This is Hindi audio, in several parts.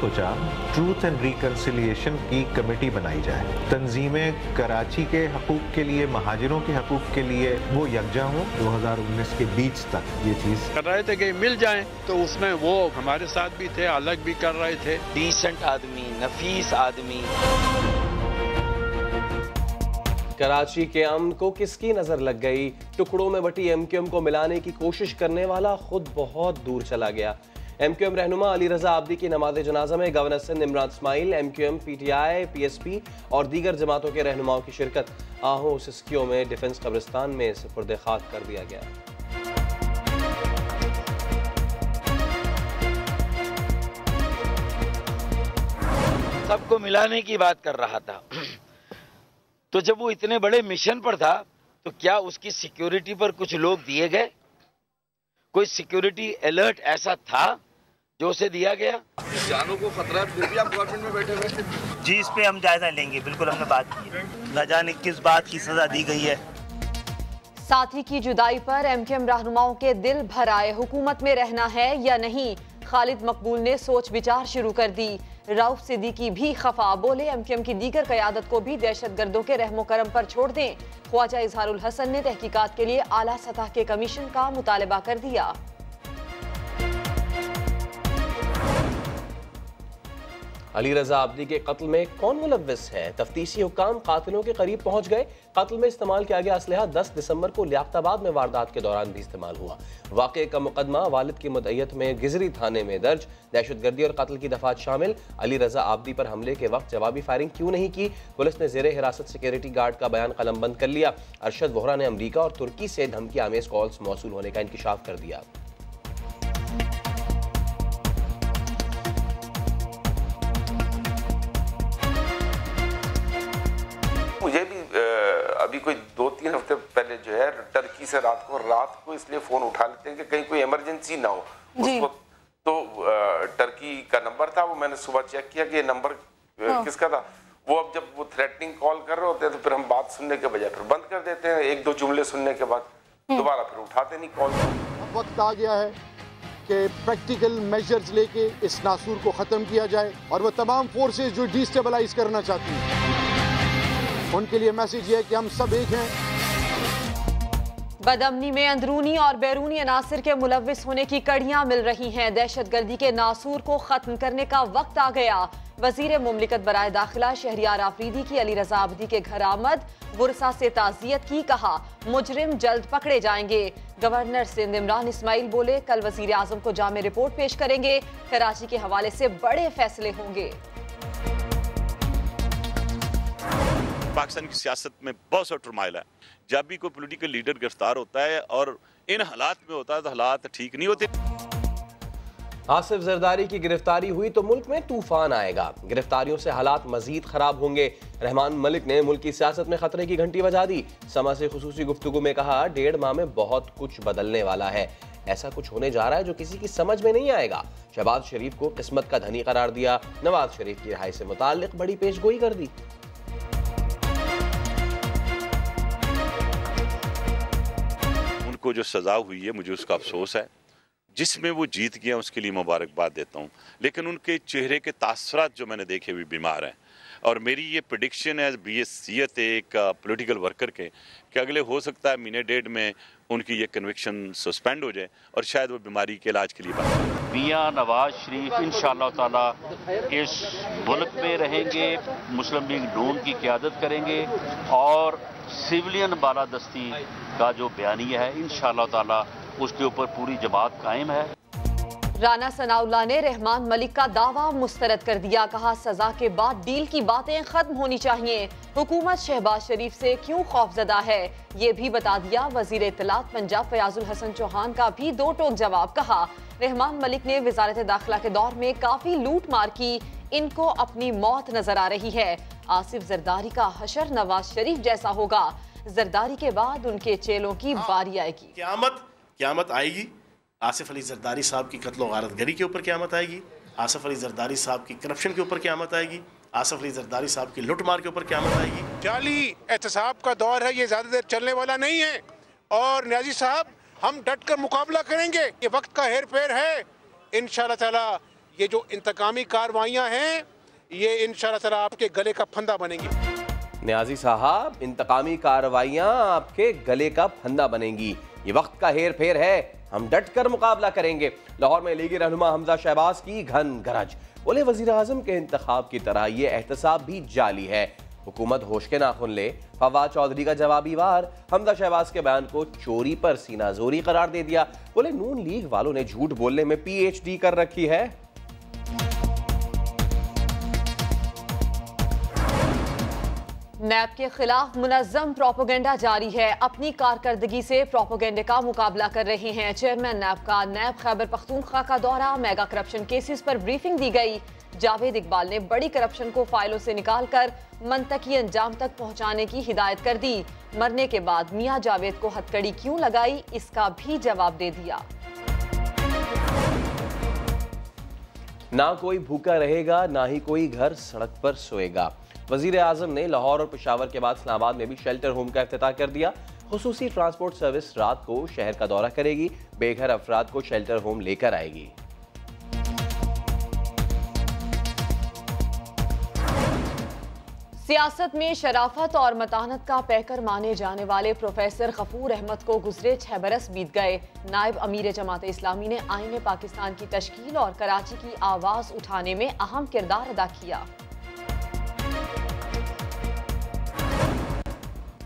सोचा ट्रूथ एंड रिकन्सिलिएशन की कमेटी बनाई जाए। तंजीमें कराची के हकूक के लिए, महाजिरों के हकूक के लिए वो यकजा हों। 2019 के बीच तक ये चीज़ कर रहे थे कि मिल जाएं, तो उसमें वो हमारे साथ भी थे, अलग भी कर रहे थे। डिसेंट आदमी, नफीस आदमी। कराची के अमन को किसकी नजर लग गई? टुकड़ों में बटी एमक्यूएम को मिलाने की कोशिश करने वाला खुद बहुत दूर चला गया। एमक्यूएम रहनुमा अली रजा आब्दी की नमाज जनाजा में governor Sindh Imran Ismail, MQM, PTI, PSP और दीगर जमातों के रहनुमाओं की शिरकत। आहों सिस्कियों में डिफेंस कब्रिस्तान में सुपुर्द खाक कर दिया गया। सबको मिलाने की बात कर रहा था। तो जब वो इतने बड़े मिशन पर था, तो क्या उसकी सिक्योरिटी पर कुछ लोग दिए गए? कोई सिक्योरिटी अलर्ट ऐसा था जो उसे दिया गया? जानों को खतरा है, फिर भी आप गवर्नमेंट में बैठे हुए? जी, इस पे हम जायजा लेंगे, बिल्कुल हमने बात की। न जाने किस बात की सजा दी गई है। साथी की जुदाई पर एमक्यूएम रहनुमाओं के दिल भर आए। हुकूमत में रहना है या नहीं? खालिद मकबूल ने सोच विचार शुरू कर दी। रऊफ सिद्दीकी भी खफा, बोले एमक्यूएम की दीगर क़यादत को भी दहशतगर्दों के रहमो करम पर छोड़ दें। ख्वाजा इजहारुल हसन ने तहकीकात के लिए आला सतह के कमीशन का मुतालबा कर दिया। अली रजा आब्दी के कत्ल में कौन मुलव्विस है? तफ्तीशी हुक्काम कातिलों के करीब पहुंच गए। कत्ल में इस्तेमाल किया गया असलहा 10 दिसंबर को लियाकताबाद में वारदात के दौरान भी इस्तेमाल हुआ। वाक़े का मुकदमा वालिद की मुद्दइयत में गिजरी थाने में दर्ज। दहशतगर्दी और कत्ल की दफात शामिल। अली रजा आब्दी पर हमले के वक्त जवाबी फायरिंग क्यों नहीं की? पुलिस ने ज़ेरे हिरासत सिक्योरिटी गार्ड का बयान कलमबंद कर लिया। अरशद वोहरा ने अमरीका और तुर्की से धमकी आमेज कॉल्स मौसूल होने का इंकशाफ कर दिया। मुझे भी अभी कोई 2-3 हफ्ते पहले जो है टर्की से रात को इसलिए फोन उठा लेते हैं कि कहीं कोई इमरजेंसी ना हो उस वक्त। तो टर्की का नंबर था, वो मैंने सुबह चेक किया कि ये नंबर किसका था। वो अब जब वो थ्रेटनिंग कॉल कर रहे होते हैं तो फिर हम बात सुनने के बजाय फिर बंद कर देते हैं। 1-2 जुमले सुनने के बाद दोबारा फिर उठाते नहीं कॉल। वक्त आ गया है कि प्रैक्टिकल मेजर्स लेके इस नासूर को ख़त्म किया जाए और वो तमाम फोर्सेस जो डिस्टेबलाइज करना चाहती हैं उनके लिए मैसेज ये है कि हम सब एक हैं। बदअमनी में अंदरूनी और बैरूनी अनासिर के मुलव्विस होने की कड़ियां मिल रही हैं। दहशतगर्दी के नासूर को खत्म करने का वक्त आ गया। वजीर मुमलिकत बराए दाखिला शहरियार आफरीदी की अली रजा आब्दी के घर आमद, बुरसा से ताज़ियत की। कहा मुजरिम जल्द पकड़े जाएंगे। गवर्नर सिंध इमरान इस्माइल बोले कल वजीर आजम को जामे रिपोर्ट पेश करेंगे। कराची के हवाले से बड़े फैसले होंगे। पाकिस्तान की सियासत में बहुत सा टर्माइल है। जब भी कोई पॉलिटिकल लीडर गिरफ्तार होता है और इन हालात में होता है तो हालात ठीक नहीं होते। आसिफ जरदारी की गिरफ्तारी हुई तो मुल्क में तूफान आएगा। गिरफ्तारियों से हालात मजीद खराब होंगे। रहमान मलिक ने मुल्क की सियासत में खतरे की घंटी बजा दी। समा से खुसूसी गुफ्तगू में कहा 1.5 माह में बहुत कुछ बदलने वाला है। ऐसा कुछ होने जा रहा है जो किसी की समझ में नहीं आएगा। शहबाज शरीफ को किस्मत का धनी करार दिया। नवाज शरीफ की रिहाई से मुताल्लिक बड़ी पेशगोई कर दी। उनको जो सजा हुई है मुझे उसका अफसोस है। जिसमें वो जीत गया उसके लिए मुबारकबाद देता हूँ, लेकिन उनके चेहरे के तासरात जो मैंने देखे भी बीमार हैं। और मेरी ये प्रेडिक्शन है बीएससीएत एक पॉलिटिकल वर्कर के कि अगले हो सकता है महीने 1.5 में उनकी ये कन्विक्शन सस्पेंड हो जाए और शायद वो बीमारी के इलाज के लिए बात। मियां नवाज शरीफ इंशाअल्लाह ताला इस मुल्क में रहेंगे, मुस्लिम लीग नून की क़यादत करेंगे और सिविलियन बालादस्ती का जो बयानिया है इंशाअल्लाह ताला उसके ऊपर पूरी जमात कायम है। राना सनाउल्लाह ने रहमान मलिक का दावा मुस्तरद कर दिया। कहा सजा के बाद डील की बातें खत्म होनी चाहिए। हुकूमत शहबाज शरीफ से क्यों खौफजदा है ये भी बता दिया। वजीर इत्तलात पंजाब फयाजुल हसन चौहान का भी 2 टोक जवाब। कहा रहमान मलिक ने वजारत दाखिला के दौर में काफी लूट मार की, इनको अपनी मौत नजर आ रही है। आसिफ जरदारी का हशर नवाज शरीफ जैसा होगा। जरदारी के बाद उनके चेलों की बारी आएगी। क़यामत आएगी। आसिफ अली जरदारी साहब की कत्ल और गारतगरी के ऊपर क़यामत आएगी। आसिफ अली जरदारी साहब की करप्शन के ऊपर क़यामत आएगी। आसिफ अली जरदारी साहब की लुटमार के ऊपर क़यामत आएगी। जाली एहतसाब का दौर है, ये ज़्यादा देर चलने वाला नहीं है। और न्याजी साहब हम डट कर मुकाबला करेंगे। ये वक्त का हेर फेर है। इंशाअल्लाह ताला ये जो इंतकामी कार्रवाइयाँ हैं ये इंशाअल्लाह ताला आपके गले का फंदा बनेंगी। नियाजी साहब, इंतकामी कार्रवाइयां आपके गले का फंदा बनेंगी। ये वक्त का हेर फेर है, हम डट कर मुकाबला करेंगे। लाहौर में लीगी रहनुमा हमजा शहबाज की घन गरज। बोले वजीर आजम के इंतखाब की तरह ये एहतसाब भी जाली है, हुकूमत होश के नाखुन ले। फवाद चौधरी का जवाबी वार, हमजा शहबाज के बयान को चोरी पर सीना जोरी करार दे दिया। बोले नून लीग वालों ने झूठ बोलने में PhD कर रखी है। नैब के खिलाफ मुनज़्ज़म प्रोपोगेंडा जारी है। अपनी कारकर्दगी से प्रोपोगेंडे का मुकाबला कर रहे हैं। चेयरमैन नैब का नैब खैबर पख्तूनख्वा का दौरा, मेगा करप्शन केसेस पर ब्रीफिंग दी गई। जावेद इकबाल ने बड़ी करप्शन को फाइलों से निकालकर मंतकी अंजाम तक पहुंचाने की हिदायत कर दी। मरने के बाद मियां जावेद को हथकड़ी क्यों लगाई, इसका भी जवाब दे दिया। ना कोई भूखा रहेगा, ना ही कोई घर सड़क पर सोएगा। वजीर आजम ने लाहौर और पेशावर के बाद इस्लामाबाद में भी शेल्टर होम का इफ्तिताह कर दिया। खुसूसी ट्रांसपोर्ट सर्विस रात को शहर का दौरा करेगी, बेघर अफराद को शेल्टर होम लेकर आएगी। सियासत में शराफत और मतानत का पैकर माने जाने वाले प्रोफेसर गफूर अहमद को गुजरे 6 बरस बीत गए। नायब अमीर जमात इस्लामी ने आईन पाकिस्तान की तश्कील और कराची की आवाज उठाने में अहम किरदार अदा किया।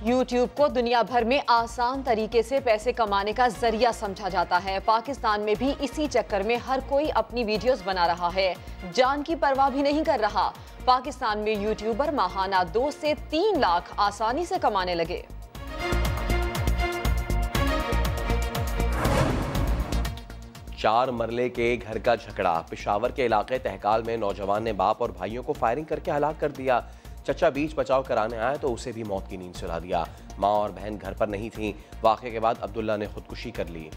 यूट्यूब को दुनिया भर में आसान तरीके से पैसे कमाने का जरिया समझा जाता है। पाकिस्तान में भी इसी चक्कर में हर कोई अपनी वीडियोस बना रहा है, जान की परवाह भी नहीं कर रहा। पाकिस्तान में यूट्यूबर माहाना 2 से 3 लाख आसानी से कमाने लगे। चार मरले के घर का झगड़ा। पेशावर के इलाके तहकाल में नौजवान ने बाप और भाइयों को फायरिंग करके हलाक कर दिया। चचा बीच बचाव कराने आया तो उसे भी मौत की नींद सुला दिया। मां और बहन घर पर नहीं थीं। वाक़े के बाद अब्दुल्ला ने खुदकुशी कर ली।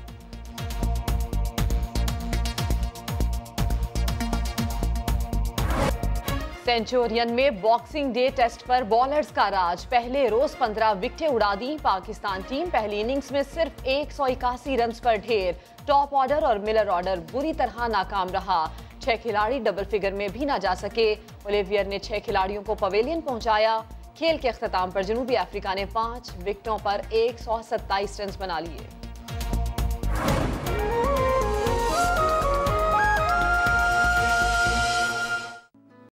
सेंचुरियन में बॉक्सिंग डे टेस्ट पर बॉलर्स का राज। पहले रोज 15 विकेटें उड़ा दी। पाकिस्तान टीम पहली इनिंग्स में सिर्फ 181 रन पर ढेर। टॉप ऑर्डर और मिडल ऑर्डर बुरी तरह नाकाम रहा। 6 खिलाड़ी डबल फिगर में भी ना जा सके। ओलिवियर ने 6 खिलाड़ियों को पवेलियन पहुंचाया। खेल के अख्ताम पर जनूबी अफ्रीका ने 5 विकेटों पर 127 रन बना लिए।